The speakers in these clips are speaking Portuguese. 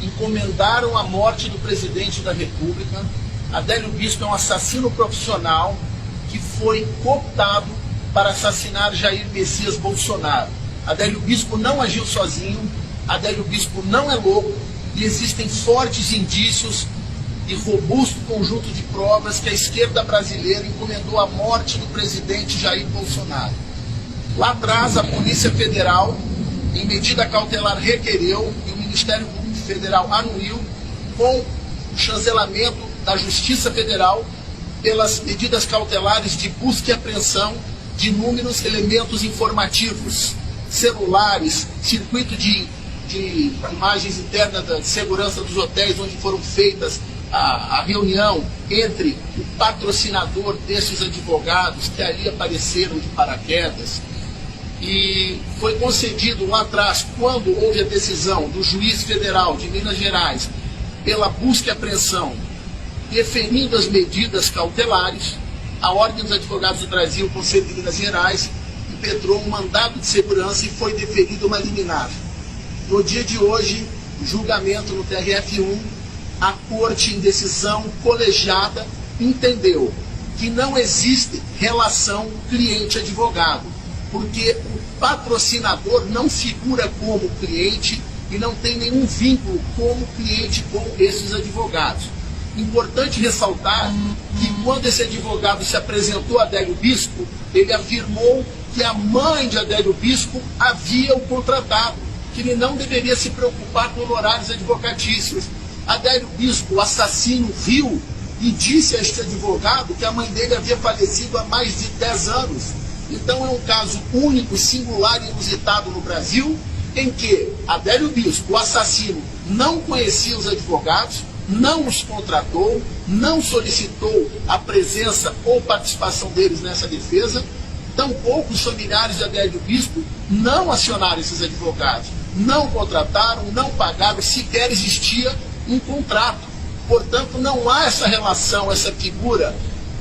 encomendaram a morte do presidente da República. Adélio Bispo é um assassino profissional que foi cooptado para assassinar Jair Messias Bolsonaro. Adélio Bispo não agiu sozinho, Adélio Bispo não é louco e existem fortes indícios e robusto conjunto de provas que a esquerda brasileira encomendou a morte do presidente Jair Bolsonaro. Lá atrás, a Polícia Federal, em medida cautelar, requereu e o Ministério Público Federal anuiu com o chancelamento da Justiça Federal pelas medidas cautelares de busca e apreensão de inúmeros elementos informativos, celulares, circuito de imagens internas de segurança dos hotéis onde foram feitas a reunião entre o patrocinador desses advogados que ali apareceram de paraquedas. E foi concedido lá atrás, quando houve a decisão do juiz federal de Minas Gerais pela busca e apreensão, definindo as medidas cautelares, a Ordem dos Advogados do Brasil, o Conselho de Minas Gerais, impetrou um mandado de segurança e foi deferida uma liminar. No dia de hoje, julgamento no TRF1, a Corte, em decisão colegiada, entendeu que não existe relação cliente-advogado, porque o patrocinador não figura como cliente e não tem nenhum vínculo como cliente com esses advogados. Importante ressaltar que quando esse advogado se apresentou a Adélio Bispo, ele afirmou que a mãe de Adélio Bispo havia o contratado, que ele não deveria se preocupar com honorários advocatícios. Adélio Bispo, o assassino, riu e disse a este advogado que a mãe dele havia falecido há mais de 10 anos. Então é um caso único, singular e inusitado no Brasil, em que Adélio Bispo, o assassino, não conhecia os advogados, não os contratou, não solicitou a presença ou participação deles nessa defesa, tampouco os familiares de Adélio Bispo não acionaram esses advogados, não contrataram, não pagaram, sequer existia um contrato. Portanto, não há essa relação, essa figura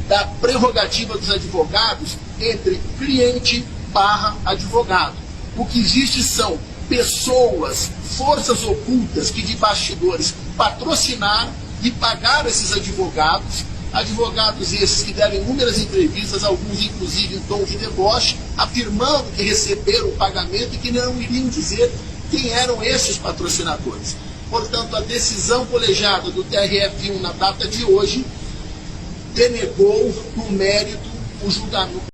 da prerrogativa dos advogados entre cliente barra advogado. O que existe são pessoas, forças ocultas que de bastidores patrocinaram e pagaram esses advogados, advogados esses que deram inúmeras entrevistas, alguns inclusive em tom de deboche, afirmando que receberam o pagamento e que não iriam dizer quem eram esses patrocinadores. Portanto, a decisão colegiada do TRF1 na data de hoje denegou no mérito o julgamento.